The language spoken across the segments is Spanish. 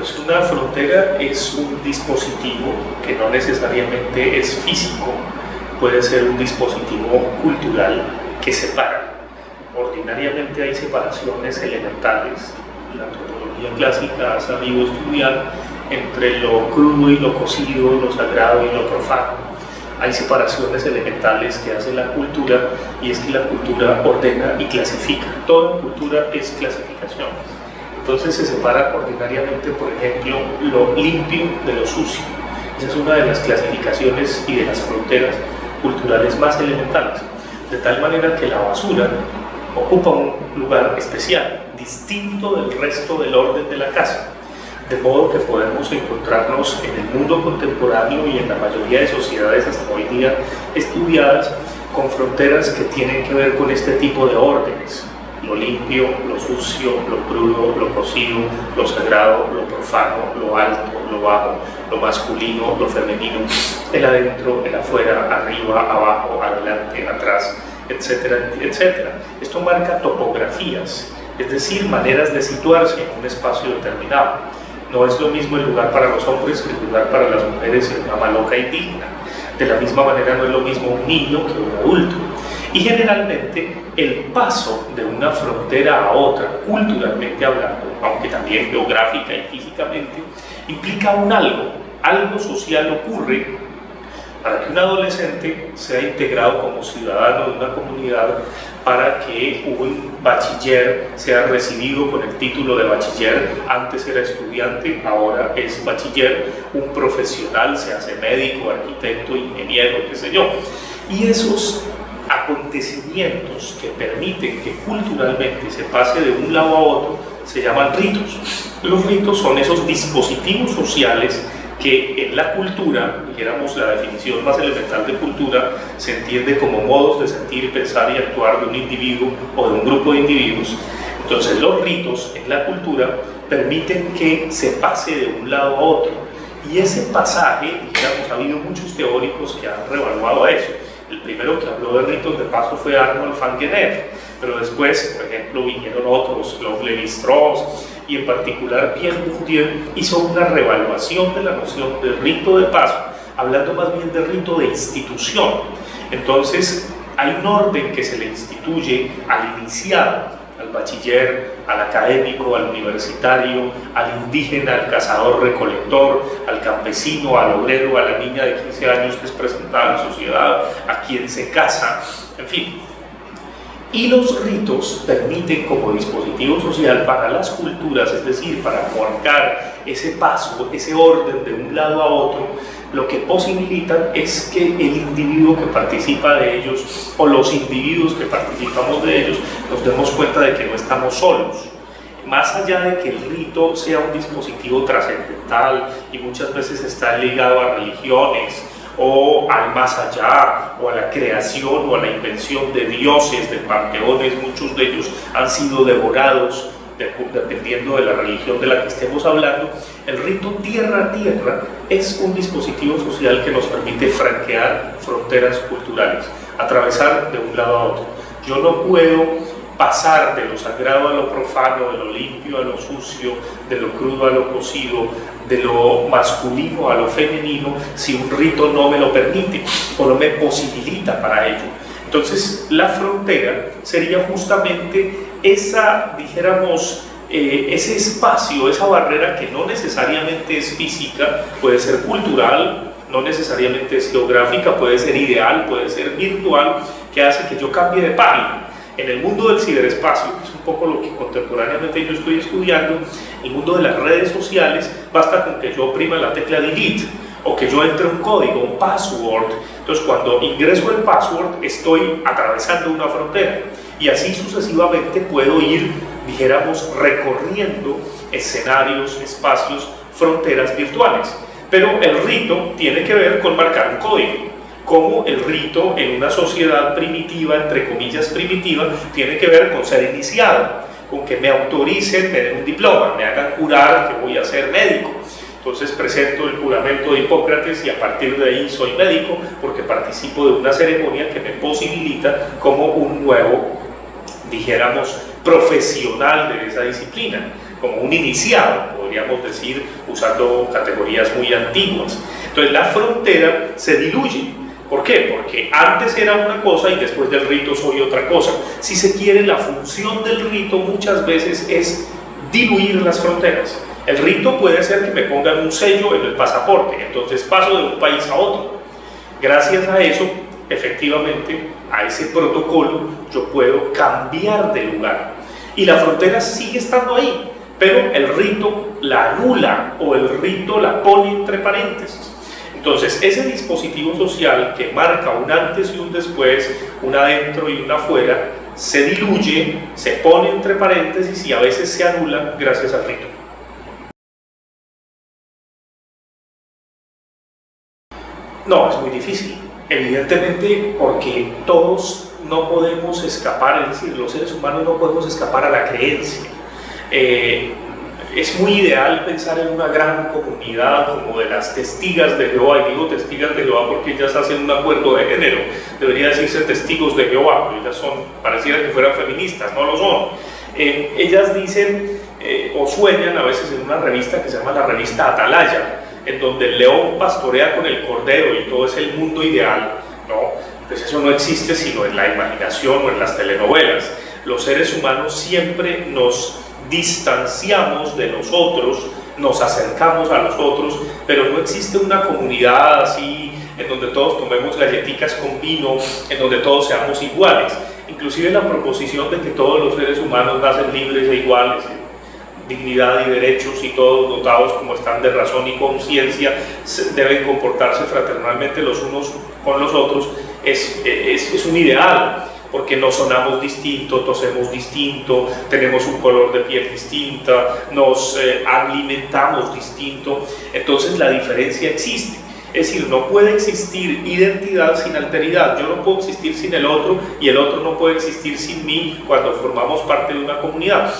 Pues una frontera es un dispositivo que no necesariamente es físico, puede ser un dispositivo cultural que separa. Ordinariamente hay separaciones elementales. La antropología clásica ha sabido estudiar entre lo crudo y lo cocido, lo sagrado y lo profano. Hay separaciones elementales que hace la cultura, y es que la cultura ordena y clasifica. Toda cultura es clasificación. Entonces se separa ordinariamente, por ejemplo, lo limpio de lo sucio. Esa es una de las clasificaciones y de las fronteras culturales más elementales. De tal manera que la basura ocupa un lugar especial, distinto del resto del orden de la casa. De modo que podemos encontrarnos en el mundo contemporáneo y en la mayoría de sociedades hasta hoy día estudiadas con fronteras que tienen que ver con este tipo de órdenes: lo limpio, lo sucio, lo crudo, lo cocido, lo sagrado, lo profano, lo alto, lo bajo, lo masculino, lo femenino, el adentro, el afuera, arriba, abajo, adelante, atrás, etcétera, etcétera. Esto marca topografías, es decir, maneras de situarse en un espacio determinado. No es lo mismo el lugar para los hombres que el lugar para las mujeres en una maloca indígena. De la misma manera no es lo mismo un niño que un adulto. Y generalmente el paso de una frontera a otra, culturalmente hablando, aunque también geográfica y físicamente, implica algo social ocurre para que un adolescente sea integrado como ciudadano de una comunidad, para que un bachiller sea recibido con el título de bachiller. Antes era estudiante, ahora es bachiller. Un profesional se hace médico, arquitecto, ingeniero, qué sé yo. Y esos acontecimientos que permiten que culturalmente se pase de un lado a otro se llaman ritos. Los ritos son esos dispositivos sociales que en la cultura, dijéramos la definición más elemental de cultura, se entiende como modos de sentir, pensar y actuar de un individuo o de un grupo de individuos. Entonces los ritos en la cultura permiten que se pase de un lado a otro, y ese pasaje, digamos, ha habido muchos teóricos que han reevaluado eso. El primero que habló de ritos de paso fue Arnold van Gennep, pero después, por ejemplo, vinieron otros, Claude Lévi-Strauss, y en particular Pierre Bourdieu hizo una reevaluación de la noción de rito de paso, hablando más bien de rito de institución. Entonces hay un orden que se le instituye al iniciado, al bachiller, al académico, al universitario, al indígena, al cazador-recolector, al campesino, al obrero, a la niña de 15 años que es presentada en sociedad, a quien se casa, en fin. Y los ritos permiten, como dispositivo social para las culturas, es decir, para marcar ese paso, ese orden de un lado a otro, lo que posibilitan es que el individuo que participa de ellos, o los individuos que participamos de ellos, nos demos cuenta de que no estamos solos. Más allá de que el rito sea un dispositivo trascendental y muchas veces está ligado a religiones, o al más allá, o a la creación o a la invención de dioses, de panteones, muchos de ellos han sido devorados dependiendo de la religión de la que estemos hablando. El rito tierra a tierra es un dispositivo social que nos permite franquear fronteras culturales, atravesar de un lado a otro. Yo no puedo pasar de lo sagrado a lo profano, de lo limpio a lo sucio, de lo crudo a lo cocido, de lo masculino a lo femenino, si un rito no me lo permite o no me posibilita para ello. Entonces la frontera sería justamente esa, dijéramos, ese espacio, esa barrera que no necesariamente es física, puede ser cultural, no necesariamente es geográfica, puede ser ideal, puede ser virtual, que hace que yo cambie de página. En el mundo del ciberespacio, que es un poco lo que contemporáneamente yo estoy estudiando, el mundo de las redes sociales, basta con que yo oprima la tecla delete o que yo entre un código, un password. Entonces cuando ingreso el password estoy atravesando una frontera, y así sucesivamente puedo ir, dijéramos, recorriendo escenarios, espacios, fronteras virtuales. Pero el rito tiene que ver con marcar un código. Como el rito en una sociedad primitiva, entre comillas primitiva, tiene que ver con ser iniciado, con que me autoricen, me den un diploma, me hagan jurar que voy a ser médico. Entonces presento el juramento de Hipócrates y a partir de ahí soy médico, porque participo de una ceremonia que me posibilita como un nuevo, dijéramos, profesional de esa disciplina. como un iniciado, podríamos decir, usando categorías muy antiguas. Entonces la frontera se diluye. ¿Por qué? Porque antes era una cosa y después del rito soy otra cosa. Si se quiere, la función del rito muchas veces es diluir las fronteras. El rito puede ser que me pongan un sello en el pasaporte, entonces paso de un país a otro. Gracias a eso, efectivamente, a ese protocolo, yo puedo cambiar de lugar. Y la frontera sigue estando ahí, pero el rito la anula o el rito la pone entre paréntesis. Entonces, ese dispositivo social que marca un antes y un después, un adentro y un afuera, se diluye, se pone entre paréntesis y a veces se anula gracias al rito. No, es muy difícil, evidentemente, porque todos no podemos escapar, es decir, los seres humanos no podemos escapar a la creencia. Es muy ideal pensar en una gran comunidad como de las testigas de Jehová, y digo testigas de Jehová porque ellas hacen un acuerdo de género, debería decirse testigos de Jehová, porque ellas son, pareciera que fueran feministas, no lo son. Ellas dicen o sueñan a veces en una revista que se llama la revista Atalaya, en donde el león pastorea con el cordero y todo es el mundo ideal, ¿no? Pues eso no existe sino en la imaginación o en las telenovelas. Los seres humanos siempre nos distanciamos de los otros, nos acercamos a los otros, pero no existe una comunidad así en donde todos tomemos galletitas con vino, en donde todos seamos iguales. Inclusive la proposición de que todos los seres humanos nacen libres e iguales, dignidad y derechos, y todos dotados como están de razón y conciencia, deben comportarse fraternalmente los unos con los otros, es un ideal, porque no sonamos distinto, tosemos distinto, tenemos un color de piel distinta, nos alimentamos distinto, entonces la diferencia existe. Es decir, no puede existir identidad sin alteridad. Yo no puedo existir sin el otro y el otro no puede existir sin mí cuando formamos parte de una comunidad.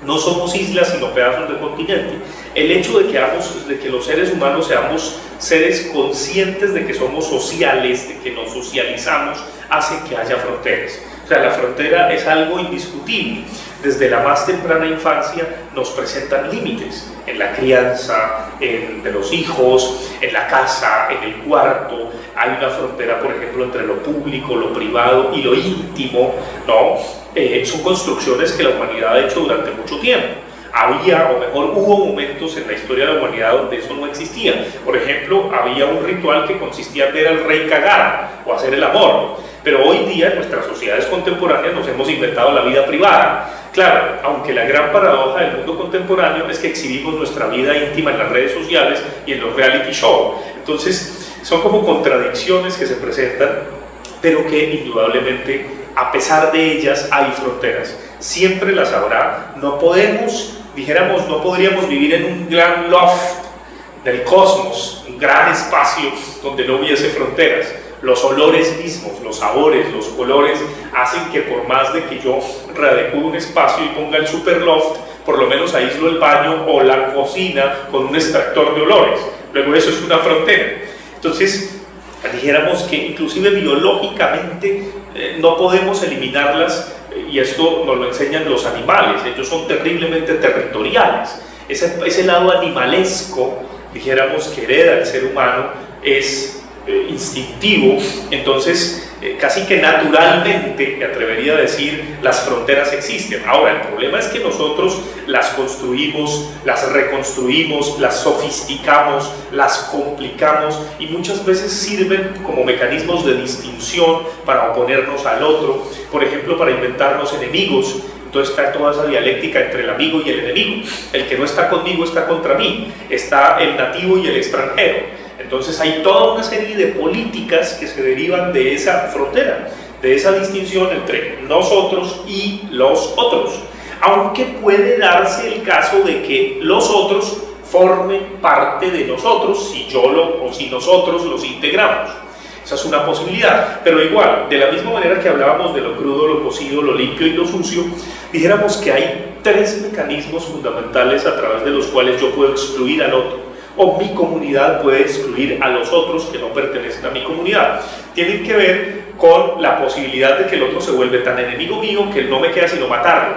No somos islas sino pedazos de continente. El hecho de que los seres humanos seamos seres conscientes de que somos sociales, de que nos socializamos, hace que haya fronteras. O sea, la frontera es algo indiscutible. Desde la más temprana infancia nos presentan límites en la crianza, de los hijos, en la casa, en el cuarto. Hay una frontera, por ejemplo, entre lo público, lo privado y lo íntimo, ¿no? Son construcciones que la humanidad ha hecho durante mucho tiempo. Había, o mejor, hubo momentos en la historia de la humanidad donde eso no existía. Por ejemplo, había un ritual que consistía en ver al rey cagar o hacer el amor. Pero hoy día en nuestras sociedades contemporáneas nos hemos inventado la vida privada. Claro, aunque la gran paradoja del mundo contemporáneo es que exhibimos nuestra vida íntima en las redes sociales y en los reality shows. Entonces, son como contradicciones que se presentan, pero que indudablemente, a pesar de ellas, hay fronteras. Siempre las habrá. No podemos, dijéramos, no podríamos vivir en un gran loft del cosmos, un gran espacio donde no hubiese fronteras. Los olores mismos, los sabores, los colores hacen que por más de que yo readecue un espacio y ponga el super loft, por lo menos aíslo el baño o la cocina con un extractor de olores. Luego eso es una frontera. Entonces, dijéramos que inclusive biológicamente no podemos eliminarlas, y esto nos lo enseñan los animales. Ellos son terriblemente territoriales. Ese lado animalesco, dijéramos, que hereda el ser humano es instintivo. Entonces casi que naturalmente, me atrevería a decir, las fronteras existen. Ahora, el problema es que nosotros las construimos, las reconstruimos, las sofisticamos, las complicamos y muchas veces sirven como mecanismos de distinción para oponernos al otro, por ejemplo, para inventarnos enemigos. Entonces está toda esa dialéctica entre el amigo y el enemigo. El que no está conmigo está contra mí, está el nativo y el extranjero. Entonces hay toda una serie de políticas que se derivan de esa frontera, de esa distinción entre nosotros y los otros. Aunque puede darse el caso de que los otros formen parte de nosotros si nosotros los integramos. Esa es una posibilidad, pero igual, de la misma manera que hablábamos de lo crudo, lo cocido, lo limpio y lo sucio, dijéramos que hay tres mecanismos fundamentales a través de los cuales yo puedo excluir al otro, o mi comunidad puede excluir a los otros que no pertenecen a mi comunidad. Tienen que ver con la posibilidad de que el otro se vuelve tan enemigo mío que no me queda sino matarlo.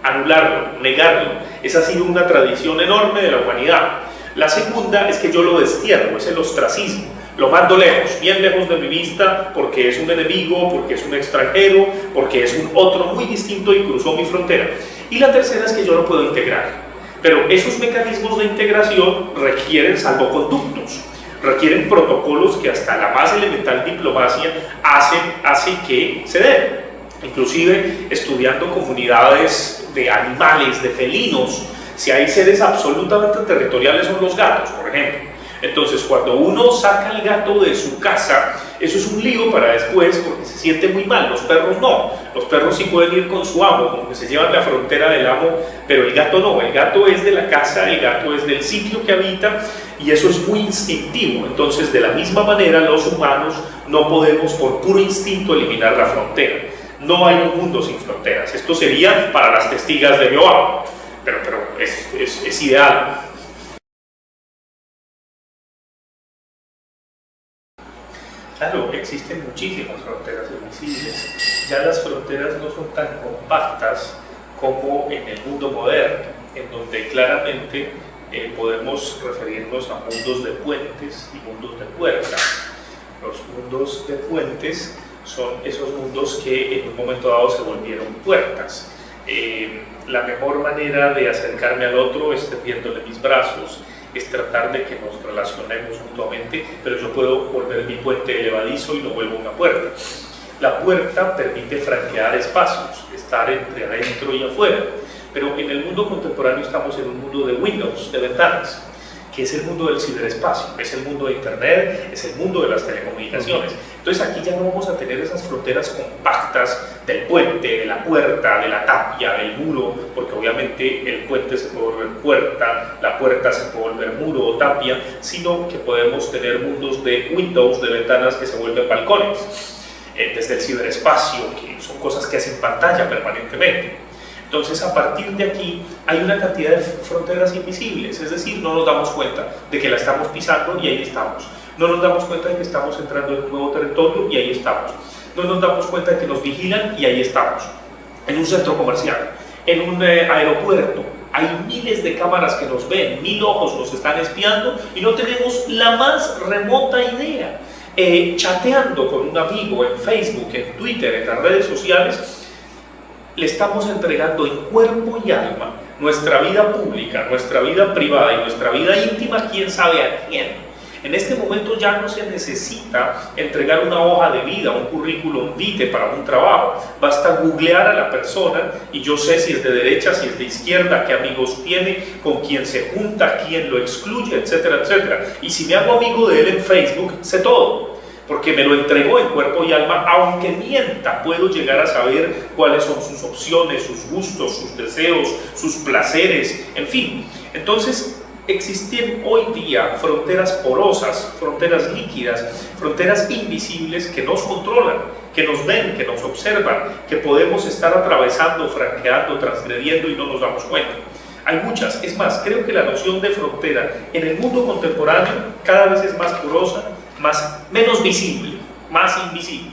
anularlo, negarlo. Esa ha sido una tradición enorme de la humanidad. La segunda es que yo lo destierro, es el ostracismo. Lo mando lejos, bien lejos de mi vista, porque es un enemigo, porque es un extranjero, porque es un otro muy distinto y cruzó mi frontera. Y la tercera es que yo lo puedo integrar. Pero esos mecanismos de integración requieren salvoconductos, requieren protocolos que hasta la más elemental diplomacia hace que se den. Inclusive estudiando comunidades de animales, de felinos, si hay seres absolutamente territoriales son los gatos, por ejemplo. Entonces, cuando uno saca al gato de su casa, eso es un lío para después porque se siente muy mal. Los perros no. Los perros sí pueden ir con su amo, como que se llevan la frontera del amo, pero el gato no. El gato es de la casa, el gato es del sitio que habita y eso es muy instintivo. Entonces, de la misma manera, los humanos no podemos por puro instinto eliminar la frontera. No hay un mundo sin fronteras. Esto sería para las testigas de Jehová, pero es ideal. Claro, existen muchísimas fronteras invisibles. Ya las fronteras no son tan compactas como en el mundo moderno, en donde claramente podemos referirnos a mundos de puentes y mundos de puertas. Los mundos de puentes son esos mundos que en un momento dado se volvieron puertas. La mejor manera de acercarme al otro es tendiéndole mis brazos, es tratar de que nos relacionemos mutuamente, pero yo puedo volver mi puente elevadizo y lo vuelvo una puerta. La puerta permite franquear espacios, estar entre adentro y afuera, pero en el mundo contemporáneo estamos en un mundo de windows, de ventanas, que es el mundo del ciberespacio, es el mundo de internet, es el mundo de las telecomunicaciones. Entonces aquí ya no vamos a tener esas fronteras compactas del puente, de la puerta, de la tapia, del muro, porque obviamente el puente se puede volver puerta, la puerta se puede volver muro o tapia, sino que podemos tener mundos de windows, de ventanas que se vuelven balcones, desde el ciberespacio, que son cosas que hacen pantalla permanentemente. Entonces, a partir de aquí hay una cantidad de fronteras invisibles, es decir, no nos damos cuenta de que la estamos pisando y ahí estamos. No nos damos cuenta de que estamos entrando en un nuevo territorio y ahí estamos. No nos damos cuenta de que nos vigilan y ahí estamos. En un centro comercial, en un aeropuerto, hay miles de cámaras que nos ven, 1000 ojos nos están espiando y no tenemos la más remota idea. Chateando con un amigo en Facebook, en Twitter, en las redes sociales, le estamos entregando en cuerpo y alma nuestra vida pública, nuestra vida privada y nuestra vida íntima, quién sabe a quién. En este momento ya no se necesita entregar una hoja de vida, un currículum vitae para un trabajo. Basta googlear a la persona y yo sé si es de derecha, si es de izquierda, qué amigos tiene, con quién se junta, quién lo excluye, etcétera, etcétera. Y si me hago amigo de él en Facebook, sé todo, porque me lo entregó en cuerpo y alma. Aunque mienta, puedo llegar a saber cuáles son sus opciones, sus gustos, sus deseos, sus placeres, en fin. Entonces, existen hoy día fronteras porosas, fronteras líquidas, fronteras invisibles que nos controlan, que nos ven, que nos observan, que podemos estar atravesando, franqueando, transgrediendo y no nos damos cuenta. Hay muchas, es más, creo que la noción de frontera en el mundo contemporáneo cada vez es más porosa, menos visible, más invisible,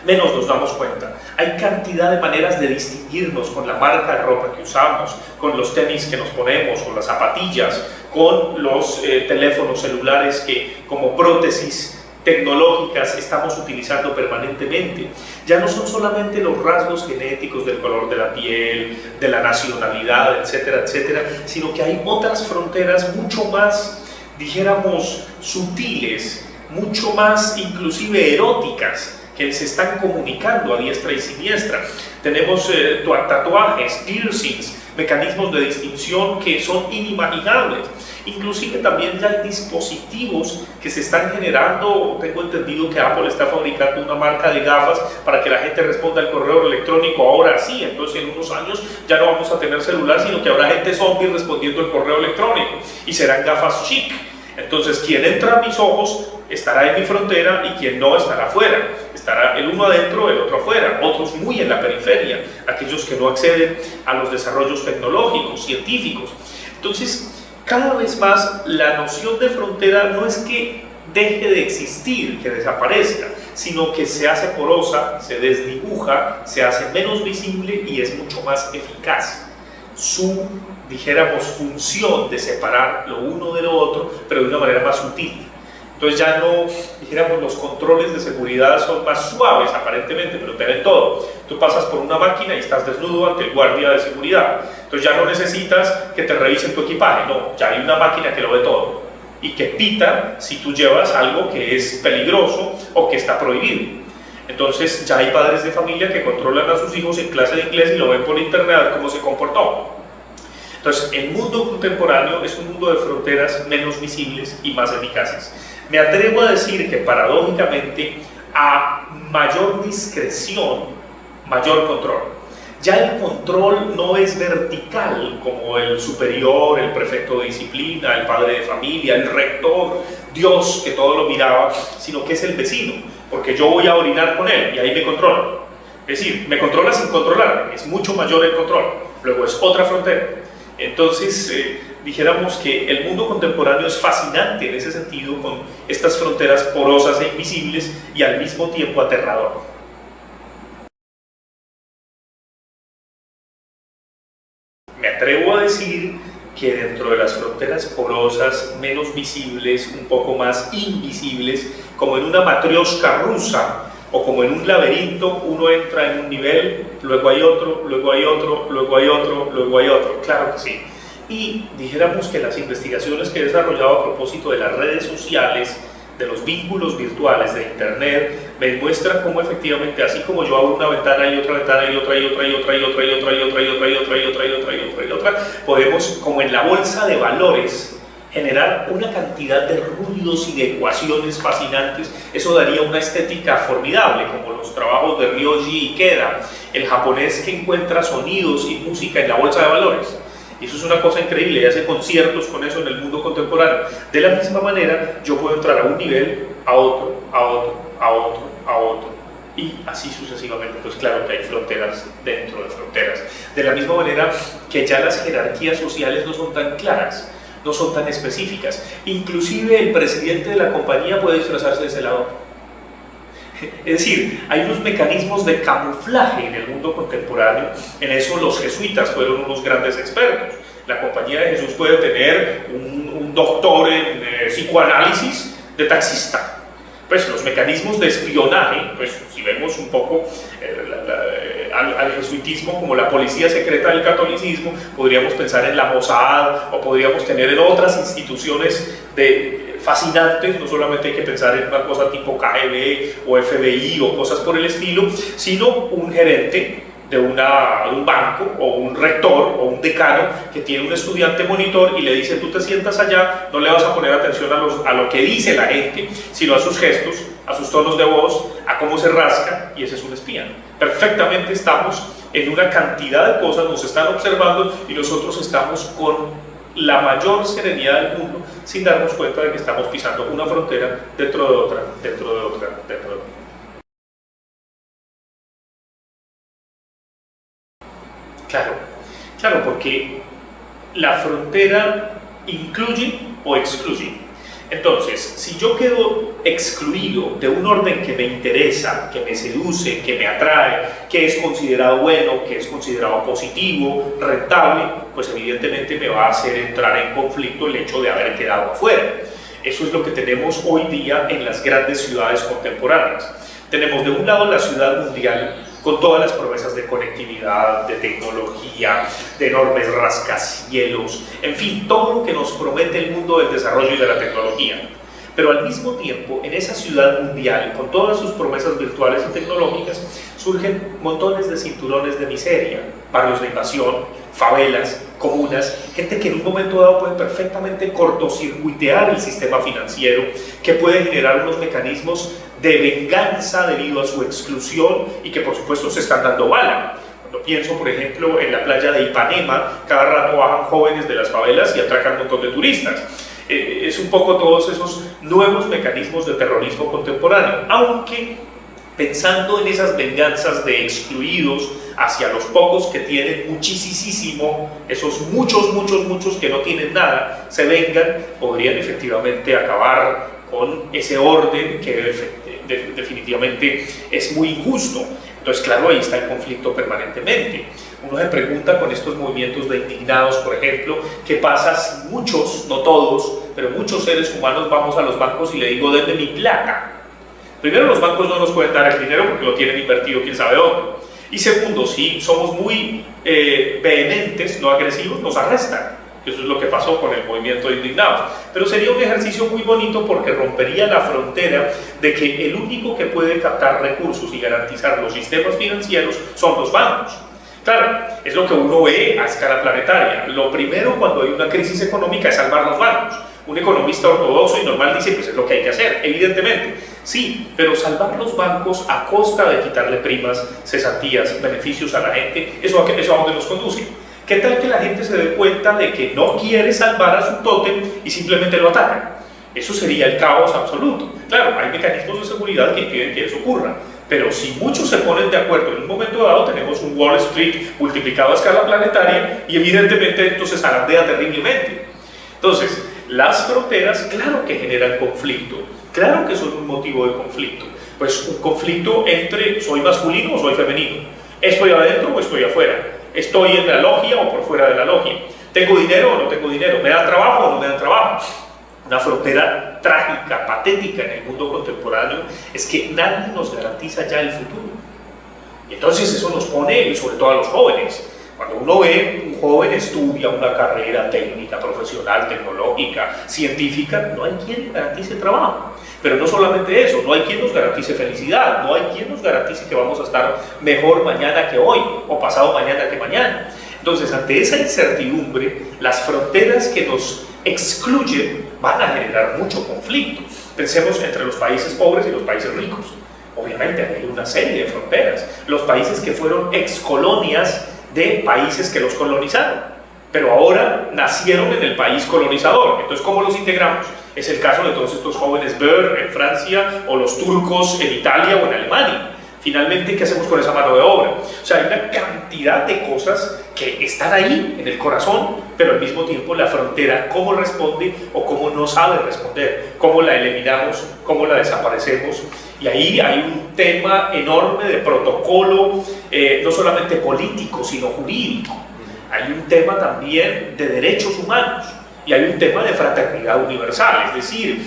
menos nos damos cuenta. Hay cantidad de maneras de distinguirnos con la marca de ropa que usamos, con los tenis que nos ponemos, con las zapatillas, con los teléfonos celulares que como prótesis tecnológicas estamos utilizando permanentemente. Ya no son solamente los rasgos genéticos del color de la piel, de la nacionalidad, etcétera, etcétera, sino que hay otras fronteras mucho más, dijéramos, sutiles, mucho más inclusive eróticas, que se están comunicando a diestra y siniestra. Tenemos tatuajes, piercings, mecanismos de distinción que son inimaginables. Inclusive también ya hay dispositivos que se están generando. Tengo entendido que Apple está fabricando una marca de gafas para que la gente responda al correo electrónico ahora sí. Entonces en unos años ya no vamos a tener celular, sino que habrá gente zombie respondiendo el correo electrónico y serán gafas chic. Entonces quien entra a mis ojos estará en mi frontera y quien no estará afuera. Estará el uno adentro, el otro afuera, otros muy en la periferia, aquellos que no acceden a los desarrollos tecnológicos, científicos. Entonces, cada vez más la noción de frontera no es que deje de existir, que desaparezca, sino que se hace porosa, se desdibuja, se hace menos visible y es mucho más eficaz. Su, dijéramos, función de separar lo uno de lo otro, pero de una manera más sutil. Entonces ya no, dijéramos, los controles de seguridad son más suaves aparentemente, pero te ven todo. Tú pasas por una máquina y estás desnudo ante el guardia de seguridad. Entonces ya no necesitas que te revisen tu equipaje, no, ya hay una máquina que lo ve todo y que pita si tú llevas algo que es peligroso o que está prohibido. Entonces ya hay padres de familia que controlan a sus hijos en clase de inglés y lo ven por internet a ver cómo se comportó. Entonces el mundo contemporáneo es un mundo de fronteras menos visibles y más eficaces. Me atrevo a decir que paradójicamente a mayor discreción, mayor control. Ya el control no es vertical como el superior, el prefecto de disciplina, el padre de familia, el rector, Dios que todo lo miraba, sino que es el vecino, porque yo voy a orinar con él y ahí me controla. Es decir, me controla sin controlarme, es mucho mayor el control. Luego es otra frontera. Entonces, dijéramos que el mundo contemporáneo es fascinante en ese sentido, con estas fronteras porosas e invisibles y al mismo tiempo aterrador. Me atrevo a decir que dentro de las fronteras porosas, menos visibles, un poco más invisibles, como en una matrioshka rusa o como en un laberinto, uno entra en un nivel, luego hay otro, luego hay otro, luego hay otro, luego hay otro. Claro que sí. Y dijéramos que las investigaciones que he desarrollado a propósito de las redes sociales, de los vínculos virtuales de internet, me muestran cómo efectivamente, así como yo abro una ventana y otra ventana y otra y otra y otra y otra y otra y otra y otra y otra y otra y otra y otra y otra, podemos, como en la bolsa de valores, generar una cantidad de ruidos y de ecuaciones fascinantes. Eso daría una estética formidable, como los trabajos de Ryoji Ikeda, el japonés que encuentra sonidos y música en la bolsa de valores. Y eso es una cosa increíble, y hace conciertos con eso en el mundo contemporáneo. De la misma manera, yo puedo entrar a un nivel, a otro, a otro, a otro, a otro, y así sucesivamente. Pues claro que hay fronteras dentro de fronteras. De la misma manera que ya las jerarquías sociales no son tan claras, no son tan específicas. Inclusive el presidente de la compañía puede disfrazarse de celador. Es decir, hay unos mecanismos de camuflaje en el mundo contemporáneo. En eso los jesuitas fueron unos grandes expertos. La Compañía de Jesús puede tener un doctor en psicoanálisis de taxista. Pues los mecanismos de espionaje, pues si vemos un poco al jesuitismo como la policía secreta del catolicismo, podríamos pensar en la Mossad o podríamos tener en otras instituciones fascinantes. No solamente hay que pensar en una cosa tipo KGB o FBI o cosas por el estilo, sino un gerente de un banco o un rector o un decano que tiene un estudiante monitor y le dice: tú te sientas allá, no le vas a poner atención a lo que dice la gente, sino a sus gestos, a sus tonos de voz, a cómo se rasca, y ese es un espía. Perfectamente estamos en una cantidad de cosas, nos están observando y nosotros estamos con la mayor serenidad del mundo sin darnos cuenta de que estamos pisando una frontera dentro de otra, dentro de otra, dentro de otra. Claro, porque la frontera incluye o excluye. Entonces, si yo quedo excluido de un orden que me interesa, que me seduce, que me atrae, que es considerado bueno, que es considerado positivo, rentable, pues evidentemente me va a hacer entrar en conflicto el hecho de haber quedado afuera. Eso es lo que tenemos hoy día en las grandes ciudades contemporáneas. Tenemos de un lado la ciudad mundial, con todas las promesas de conectividad, de tecnología, de enormes rascacielos, en fin, todo lo que nos promete el mundo del desarrollo y de la tecnología. Pero al mismo tiempo, en esa ciudad mundial, con todas sus promesas virtuales y tecnológicas, surgen montones de cinturones de miseria, barrios de invasión, favelas, comunas, gente que en un momento dado puede perfectamente cortocircuitear el sistema financiero, que puede generar unos mecanismos de venganza debido a su exclusión y que por supuesto se están dando bala. Cuando pienso, por ejemplo, en la playa de Ipanema, cada rato bajan jóvenes de las favelas y atracan un montón de turistas. Es un poco todos esos nuevos mecanismos de terrorismo contemporáneo, aunque pensando en esas venganzas de excluidos hacia los pocos que tienen muchísimo, esos muchos que no tienen nada, se vengan, podrían efectivamente acabar con ese orden que definitivamente es muy injusto. Entonces, claro, ahí está el conflicto permanentemente. Uno se pregunta con estos movimientos de indignados, por ejemplo, ¿qué pasa si muchos, no todos, pero muchos seres humanos vamos a los bancos y le digo, denme mi plata? Primero, los bancos no nos pueden dar el dinero porque lo tienen invertido quién sabe dónde. Y segundo, si somos muy vehementes, no agresivos, nos arrestan. Eso es lo que pasó con el movimiento de indignados. Pero sería un ejercicio muy bonito porque rompería la frontera de que el único que puede captar recursos y garantizar los sistemas financieros son los bancos. Claro, es lo que uno ve a escala planetaria. Lo primero cuando hay una crisis económica es salvar los bancos. Un economista ortodoxo y normal dice, pues es lo que hay que hacer, evidentemente. Sí, pero salvar los bancos a costa de quitarle primas, cesantías, beneficios a la gente, ¿eso a dónde nos conduce? ¿Qué tal que la gente se dé cuenta de que no quiere salvar a su tótem y simplemente lo atacan? Eso sería el caos absoluto. Claro, hay mecanismos de seguridad que impiden que eso ocurra. Pero si muchos se ponen de acuerdo en un momento dado, tenemos un Wall Street multiplicado a escala planetaria y evidentemente esto se zarandea terriblemente. Entonces, las fronteras, claro que generan conflicto, claro que son un motivo de conflicto. Pues un conflicto entre soy masculino o soy femenino, estoy adentro o estoy afuera, estoy en la logia o por fuera de la logia, tengo dinero o no tengo dinero, me dan trabajo o no me dan trabajo. Una frontera trágica, patética en el mundo contemporáneo es que nadie nos garantiza ya el futuro. Y entonces eso nos pone, sobre todo a los jóvenes. Cuando uno ve un joven estudia una carrera técnica, profesional, tecnológica, científica, no hay quien le garantice trabajo. Pero no solamente eso, no hay quien nos garantice felicidad, no hay quien nos garantice que vamos a estar mejor mañana que hoy o pasado mañana que mañana. Entonces, ante esa incertidumbre, las fronteras que nos excluyen van a generar mucho conflicto. Pensemos entre los países pobres y los países ricos. Obviamente hay una serie de fronteras. Los países que fueron excolonias de países que los colonizaron, pero ahora nacieron en el país colonizador. Entonces, ¿cómo los integramos? Es el caso de todos estos jóvenes Beur en Francia o los turcos en Italia o en Alemania. Finalmente, ¿qué hacemos con esa mano de obra? O sea, hay una cantidad de cosas que están ahí en el corazón, pero al mismo tiempo la frontera, cómo responde o cómo no sabe responder, cómo la eliminamos, cómo la desaparecemos. Y ahí hay un tema enorme de protocolo, no solamente político, sino jurídico. Hay un tema también de derechos humanos y hay un tema de fraternidad universal, es decir,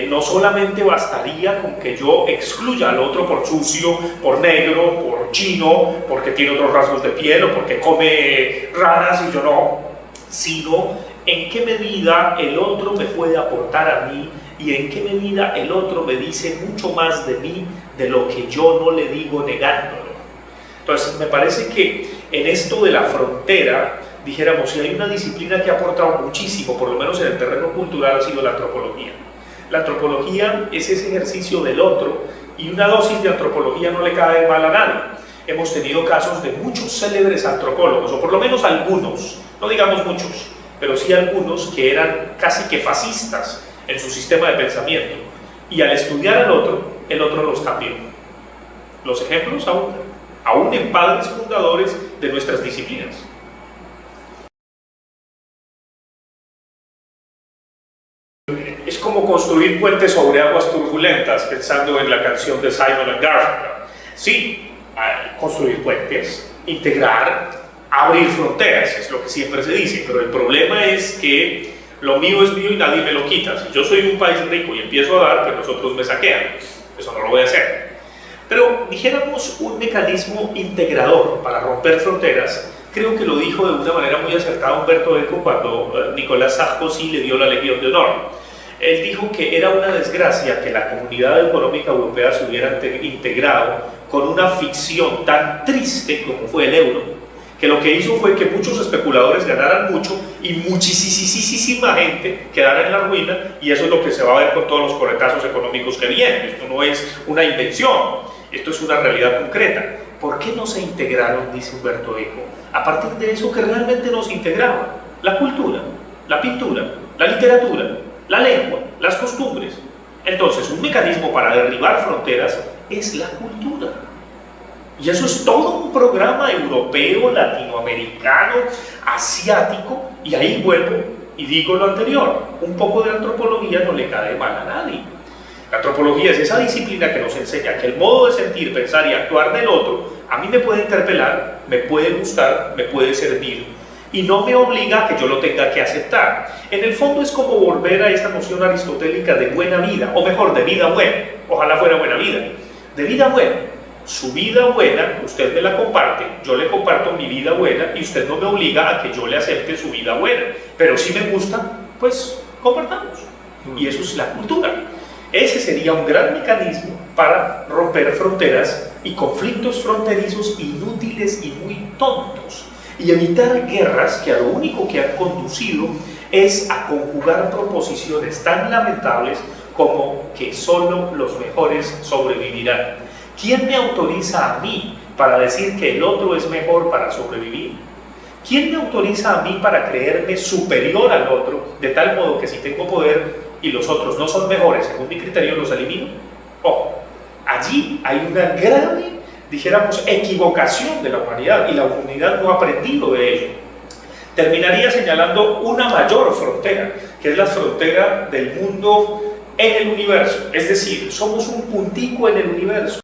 no solamente bastaría con que yo excluya al otro por sucio, por negro, por chino, porque tiene otros rasgos de piel o porque come ranas y yo no, sino en qué medida el otro me puede aportar a mí y en qué medida el otro me dice mucho más de mí de lo que yo no le digo negándolo. Entonces, me parece que en esto de la frontera, dijéramos, si hay una disciplina que ha aportado muchísimo, por lo menos en el terreno cultural, ha sido la antropología. La antropología es ese ejercicio del otro y una dosis de antropología no le cae mal a nadie. Hemos tenido casos de muchos célebres antropólogos, o por lo menos algunos, no digamos muchos, pero sí algunos que eran casi que fascistas en su sistema de pensamiento. Y al estudiar al otro, el otro los cambió. Los ejemplos aún en padres fundadores de nuestras disciplinas. Es como construir puentes sobre aguas turbulentas, pensando en la canción de Simon & Garfunkel. Sí, construir puentes, integrar, abrir fronteras, es lo que siempre se dice, pero el problema es que lo mío es mío y nadie me lo quita. Si yo soy un país rico y empiezo a dar, pues los otros me saquean. Eso no lo voy a hacer. Pero dijéramos un mecanismo integrador para romper fronteras. Creo que lo dijo de una manera muy acertada Umberto Eco cuando Nicolás Sarkozy le dio la Legión de Honor. Él dijo que era una desgracia que la Comunidad Económica Europea se hubiera integrado con una ficción tan triste como fue el euro, que lo que hizo fue que muchos especuladores ganaran mucho y muchísima gente quedara en la ruina, y eso es lo que se va a ver con todos los coletazos económicos que vienen. Esto no es una invención, esto es una realidad concreta. ¿Por qué no se integraron, dice Umberto Eco, a partir de eso que realmente nos integraba? La cultura, la pintura, la literatura, la lengua, las costumbres. Entonces, un mecanismo para derribar fronteras es la cultura. Y eso es todo un programa europeo, latinoamericano, asiático, y ahí vuelvo y digo lo anterior, un poco de antropología no le cae mal a nadie. La antropología es esa disciplina que nos enseña que el modo de sentir, pensar y actuar del otro a mí me puede interpelar, me puede gustar, me puede servir y no me obliga a que yo lo tenga que aceptar. En el fondo es como volver a esa noción aristotélica de buena vida, o mejor, de vida buena. Ojalá fuera buena vida. De vida buena. Su vida buena, usted me la comparte, yo le comparto mi vida buena y usted no me obliga a que yo le acepte su vida buena. Pero si me gusta, pues compartamos. Y eso es la cultura. Ese sería un gran mecanismo para romper fronteras y conflictos fronterizos inútiles y muy tontos y evitar guerras que a lo único que han conducido es a conjugar proposiciones tan lamentables como que solo los mejores sobrevivirán. ¿Quién me autoriza a mí para decir que el otro es mejor para sobrevivir? ¿Quién me autoriza a mí para creerme superior al otro de tal modo que si tengo poder y los otros no son mejores, según mi criterio los elimino? Ojo, allí hay una grave, dijéramos, equivocación de la humanidad y la humanidad no ha aprendido de ello. Terminaría señalando una mayor frontera, que es la frontera del mundo en el universo, es decir, somos un puntico en el universo.